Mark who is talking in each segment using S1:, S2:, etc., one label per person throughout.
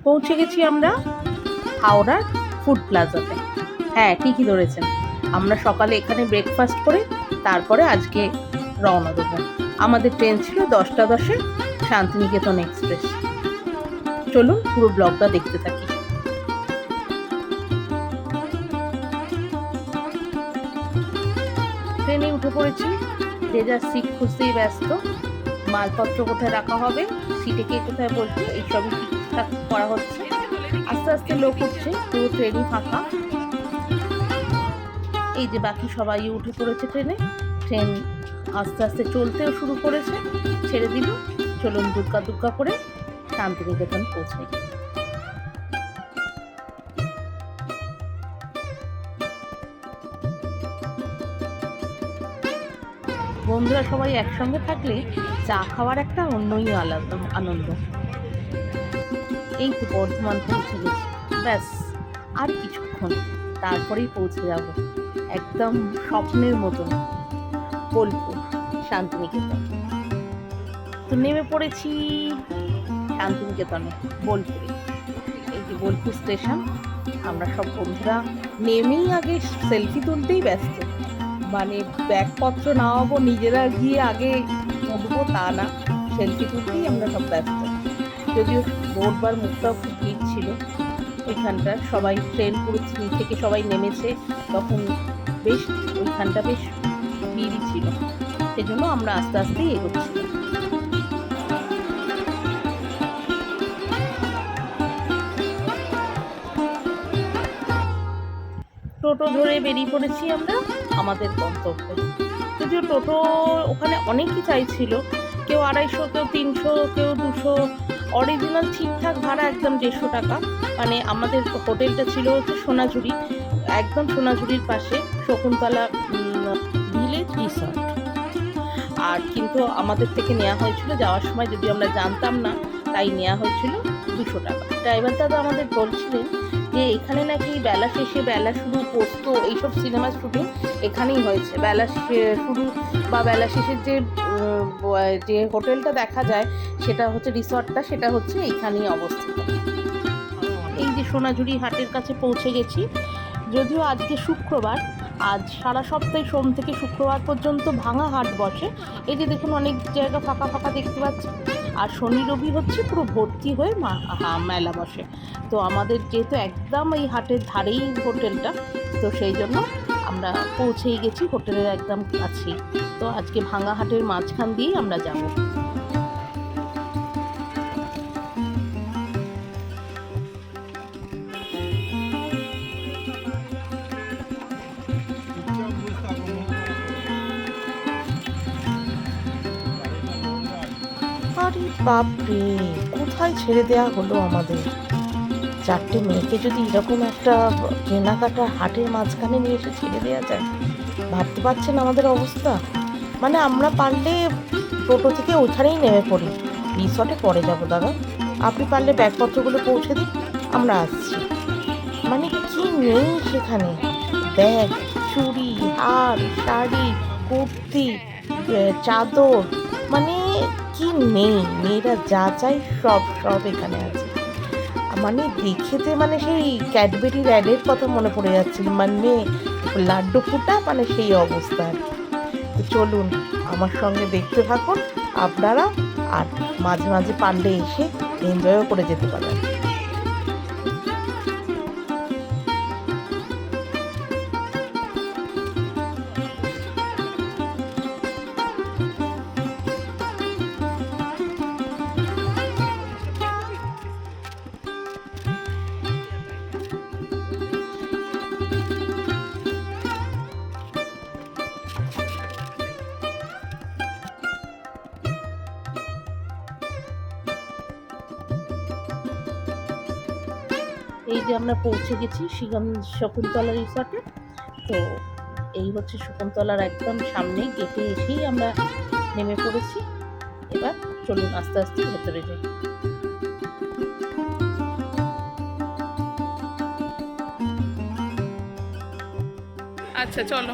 S1: পৌঁছে গেছি আমরা হাওড়ার ফুড প্লাজাতে। হ্যাঁ, ঠিকই ধরেছেন, আমরা সকালে এখানে ব্রেকফাস্ট করে তারপরে আজকে রওনা দেবো। আমাদের ট্রেন ছিল 10টা 10-এ, শান্তিনিকেতন এক্সপ্রেস। চলুন পুরো ব্লগটা দেখতে থাকি। ট্রেনে উঠে পড়েছি, যে যার সিট খুঁজতেই ব্যস্ত। মালপত্র কোথায় রাখা হবে, সিটে কে কোথায় বলছে, এইসবই ঠিকঠাক করা হচ্ছে। আস্তে আস্তে লোক উঠছে, পুরো ট্রেনই ফাঁকা। এই যে বাকি সবাই উঠে পড়েছে ট্রেনে। ট্রেন আস্তে আস্তে চলতেও শুরু করেছে, ছেড়ে দিল। চলুন দুর্গা দুর্গা করে শান্তিনিকেতন পৌঁছাই। বন্ধুরা সবাই একসঙ্গে থাকলে চা খাওয়ার একটা অন্যই আলাদা আনন্দ। এই তো বর্ধমান পৌঁছে গেছি, ব্যাস আর কিছুক্ষণ তারপরেই পৌঁছে যাব একদম স্বপ্নের মতন বোলপুর, শান্তিনিকেতন। তো নেমে পড়েছি শান্তিনিকেতনে, বোলপুরে। এই যে বোলপুর স্টেশন। আমরা সব বন্ধুরা নেমেই আগে সেলফি তুলতেই ব্যস্ত। মানে ব্যাগপত্র নামাবো, নিজেরা গিয়ে আগে উঠবো তা না, সেলফি তুলতেই আমরা সব ব্যস্ত। যদিও বোর্ডবার মুখটাও খুব ভিড় ছিল ওইখানটা, সবাই ট্রেন পুরো থেকে সবাই নেমেছে তখন, বেশ ওইখানটা বেশ ভিড়ই ছিল, সেজন্য আমরা আস্তে আস্তেই এগোচ্ছিলাম। টোটো ধরে বেরিয়ে পড়েছি আমরা আমাদের গন্তব্যে। যদিও টোটো ওখানে অনেকই চাইছিল, কেউ 250, কেউ 300, কেউ 200। অরিজিনাল ঠিকঠাক ভাড়া একদম 150 টাকা। মানে আমাদের হোটেলটা ছিল হচ্ছে সোনাঝুরি, একদম সোনাঝুরির পাশে শকুন্তলা ভিলেজ রিসর্ট। আর কিন্তু আমাদের থেকে নেওয়া হয়েছিল যাওয়ার সময়, যদি আমরা জানতাম না তাই নেওয়া হয়েছিল 200 টাকা। ড্রাইভার দাদা আমাদের বলছিলেন যে এখানে নাকি বেলা শেষে, বেলা শুরু, পোস্ত এইসব সিনেমার শুটিং এখানেই হয়েছে। বেলা শুরু বা বেলা শেষের যে হোটেলটা দেখা যায়, সেটা হচ্ছে রিসর্টটা, সেটা হচ্ছে এইখানেই অবস্থিত। এই যে সোনাঝুরি হাটের কাছে পৌঁছে গেছি। যদিও আজকে শুক্রবার, আজ সারা সপ্তাহে সোম থেকে শুক্রবার পর্যন্ত ভাঙা হাট বসে। এই যে দেখুন অনেক জায়গা ফাঁকা ফাঁকা দেখতে পাচ্ছি। আর শনি রবি হচ্ছে পুরো ভর্তি হয়ে মেলা বসে। তো আমাদের যেহেতু একদম এই হাটের ধারেই হোটেলটা, তো সেই জন্য আমরা পৌঁছেই গেছি হোটেলের একদম কাছেই। তো আজকে ভাঙা হাটের মাঝখান দিয়েই আমরা যাব। আরে বাপরে, কোথায় ছেড়ে দেওয়া হলো আমাদের। 4টে মেয়েকে যদি এরকম একটা কেনাকাটা হাটের মাঝখানে নিয়ে এসে ছেড়ে দেওয়া যায়, ভাবতে পারছেন আমাদের অবস্থা। মানে আমরা পারলে টোটো থেকে ওইখানেই নেমে পড়ি, রিসর্টে পরে যাব। দাদা আপনি পারলে ব্যাগপত্রগুলো পৌঁছে দিন, আমরা আসছি। মানে কি নেই সেখানে, ব্যাগ, চুড়ি, হার, শাড়ি, কুর্তি, চাদর, মানে কি নেই, মেয়েরা যা চাই সব সব এখানে আছে। মানে দেখেতে মানে সেই ক্যাডবেরির অ্যাডের কথা মনে পড়ে যাচ্ছিল, মানে লাড্ডু ফুটা, মানে সেই অবস্থা আর কি। তো চলুন আমার সঙ্গে দেখতে থাকুন আপনারা, আর মাঝে মাঝে পারলে এসে এনজয়ও করে যেতে পারেন। এই যে আমরা পৌঁছে গেছি শকুন্তলা রিসর্টে। তো এই হচ্ছে শকুন্তলার একদম সামনে, গেটে এসেই আমরা নেমে পড়েছি। এবার চলুন আস্তে আস্তে ভেতরে যাই। আচ্ছা চলো,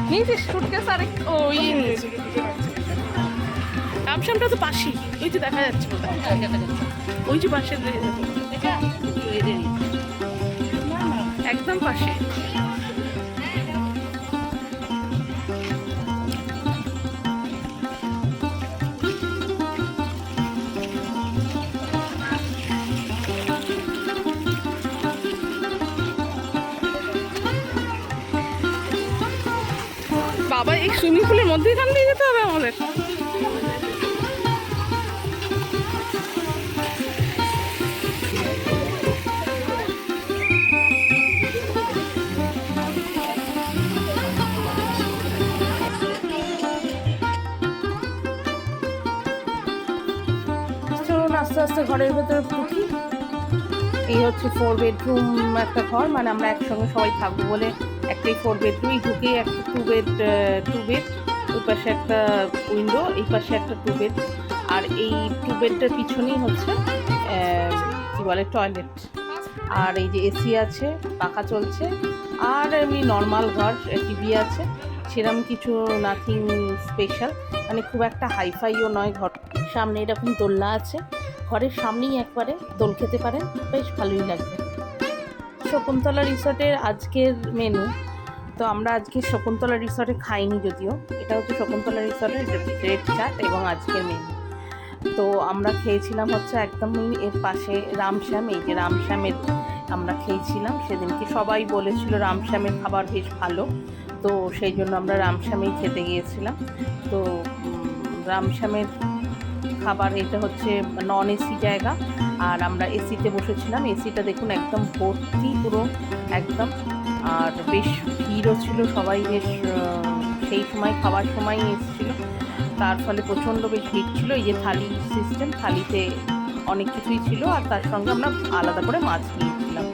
S1: নিয়েছিস সুটকেস? আরেক ও ইয়ে নিয়েছি। রামশ্যামটা তো পাশেই, ওই যে দেখা যাচ্ছে ওই যে পাশে একদম পাশে। বাবা এই সুইমিং পুলের মধ্যে এখান দিয়ে যেতে হবে আমাদের। আস্তে আস্তে ঘরের ভেতরে ঢুকি। এই হচ্ছে 4 বেডরুম একটা ঘর, মানে আমরা একসঙ্গে সবাই থাকবো বলে একটাই 4 বেডরুমই ঢুকে একটা 2 বেড ওই পাশে একটা উইন্ডো, এই পাশে একটা 2 বেড, আর এই 2 বেডটার পিছনেই হচ্ছে কি বলে টয়লেট। আর এই যে এসি আছে, পাখা চলছে, আর এমনি নর্মাল ঘর, টিভি আছে, সেরকম কিছু নাথিং স্পেশাল, মানে খুব একটা হাইফাইও নয় ঘর। সামনে এরকম দোলনা আছে, ঘরের সামনেই একবারে দোল খেতে পারেন, বেশ ভালোই লাগবে। শকুন্তলা রিসর্টের আজকের মেনু, তো আমরা আজকে শকুন্তলা রিসর্টে খাইনি, যদিও এটা হচ্ছে শকুন্তলা রিসর্টের রেড চাট এবং আজকের মেনু। তো আমরা খেয়েছিলাম হচ্ছে একদমই এর পাশে রামশ্যাম, এই যে রামশ্যামের আমরা খেয়েছিলাম সেদিনকে, সবাই বলেছিল রামশ্যামের খাবার বেশ ভালো, তো সেই জন্য আমরা রামশ্যামেই খেতে গিয়েছিলাম। তো রামশ্যামের খাবার, এটা হচ্ছে নন এসি জায়গা, আর আমরা এসিতে বসেছিলাম। এসিটা দেখুন একদম ভর্তি পুরো একদম, আর বেশ ভিড়ও ছিল, সবাই বেশ সেই সময় খাওয়ার সময় এসেছিল, তার ফলে প্রচণ্ড বেশ ভিড় ছিল। এই যে থালি সিস্টেম, থালিতে অনেক কিছুই ছিল, আর তার সঙ্গে আমরা আলাদা করে মাছ নিয়েছিলাম।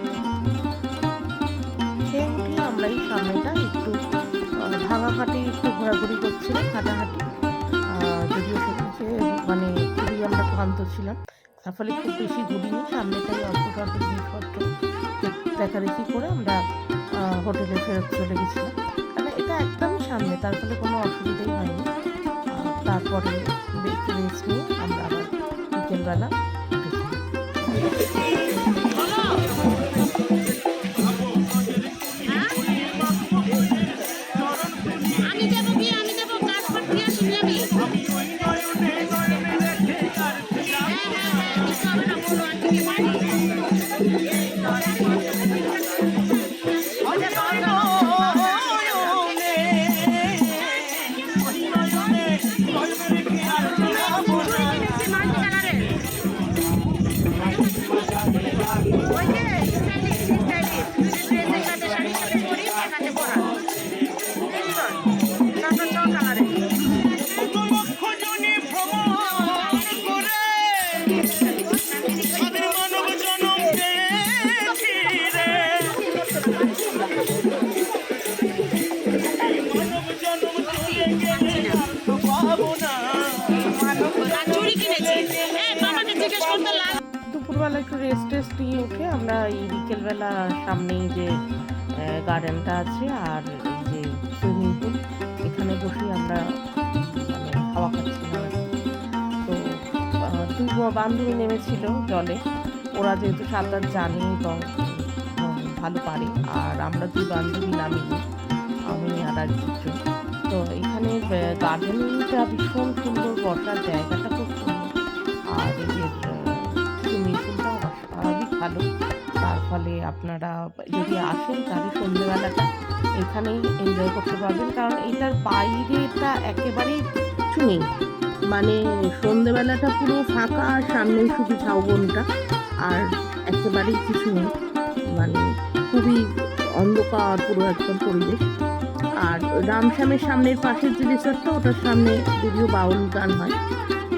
S1: খেয়ে উঠে আমরা এই সামনেটা একটু ভাঙাঘাটে একটু ঘোরাঘুরি করছিলাম, হাঁটাহাঁটি, যদিও সেদিকে মানে খুবই আমরা ক্লান্ত ছিলাম, তার ফলে খুব বেশি ঘুরিনি। সামনেটাই অল্প স্বল্প জিনিসপত্র দেখাদেখি করে আমরা হোটেলে ফেরত চলে গেছিলাম, কারণ এটা একদম সামনে, তার ফলে কোনো অসুবিধাই হয়নি। তারপরে একটু রেস্ট নিয়ে আমরা আবার বিকেলবেলা দুপুরবেলা একটু রেস্ট নিয়ে উঠে আমরা এই বিকেলবেলা সামনেই যে গার্ডেনটা আছে আর এই যে সুইমিং পুল, এখানে বসে আমরা মানে হাওয়া খাচ্ছিলাম। তো দুই বান্ধবী নেমেছিল জলে, ওরা যেহেতু সাঁতার জানে এবং ভালো পারে, আর আমরা দুই বান্ধবী নামিনি, আমি আর একজন। তো এখানে গার্ডেনিংটা ভীষণ সুন্দর, বসার জায়গাটা খুব সুন্দর, আর এদের সুইমিং পুলটাও অস্বাভাবিক ভালো। তার ফলে আপনারা যদি আসেন তাহলে সন্ধ্যেবেলাটা এখানেই এনজয় করতে পারবেন, কারণ এটার বাইরেটা একেবারেই কিছু নেই, মানে সন্ধ্যেবেলাটা পুরো ফাঁকা, আর সামনেই শুধু ঝাউবনটা, আর একেবারেই কিছু নেই, মানে খুবই অন্ধকার পুরো একদম পরিবেশ। আর রামশ্যামের সামনের পাশের যে রিসর্টটা, ওটার সামনে যদিও বাউল গান হয়,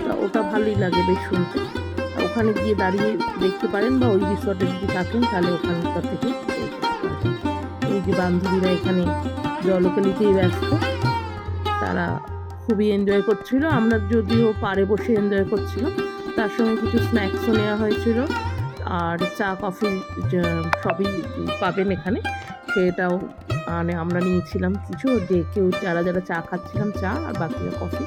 S1: তা ওটা ভালোই লাগে বেশ শুনতে, ওখানে গিয়ে দাঁড়িয়ে দেখতে পারেন, বা ওই রিসর্টে যদি থাকেন তাহলে ওখানকার থেকে দেখতে পারেন। এই যে বান্ধবীরা এখানে জলকেলিতেই ব্যস্ত, তারা খুবই এনজয় করছিল, আমরা যদিও পাড়ে বসে এনজয় করছিলাম, তার সঙ্গে কিছু স্ন্যাক্সও নেওয়া হয়েছিল, আর চা কফি সবই পাবেন এখানে, সেটাও মানে আমরা নিয়েছিলাম কিছু, যে কেউ যারা চা খাচ্ছিলাম চা, আর বাকিরা কফি।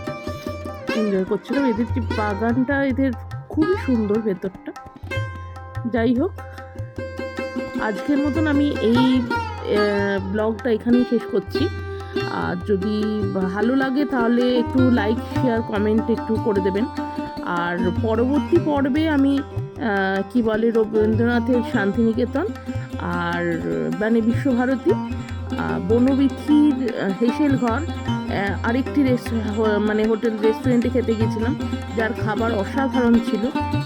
S1: এনজয় করছিলাম। এদের যে বাগানটা, এদের খুবই সুন্দর ভেতরটা। যাই হোক, আজকের মতন আমি এই ব্লগটা এখানেই শেষ করছি। আর যদি ভালো লাগে তাহলে একটু লাইক, শেয়ার, কমেন্ট একটু করে দেবেন। আর পরবর্তী পর্বে আমি কি বলে রবীন্দ্রনাথের শান্তিনিকেতন আর মানে বিশ্বভারতী, বনবিথির হেসেল ঘর, আরেকটি মানে হোটেল রেস্টুরেন্টে খেতে গিয়েছিলাম, যার খাবার অসাধারণ ছিল।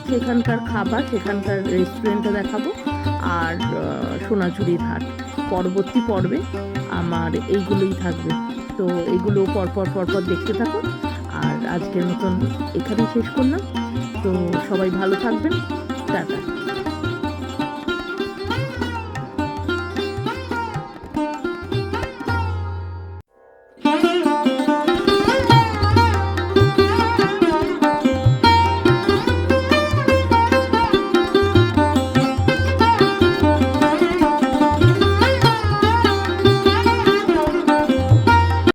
S1: সেখানকার খাবার, সেখানকার রেস্টুরেন্টটা দেখাবো। আর সোনাঝুরির হাট পরবর্তী পর্বে আমার এইগুলোই থাকবে। তো এগুলো পরপর দেখতে থাকুন। আর আজকের মতন এখানেই শেষ করলাম। তো সবাই ভালো থাকবেন। টাটা।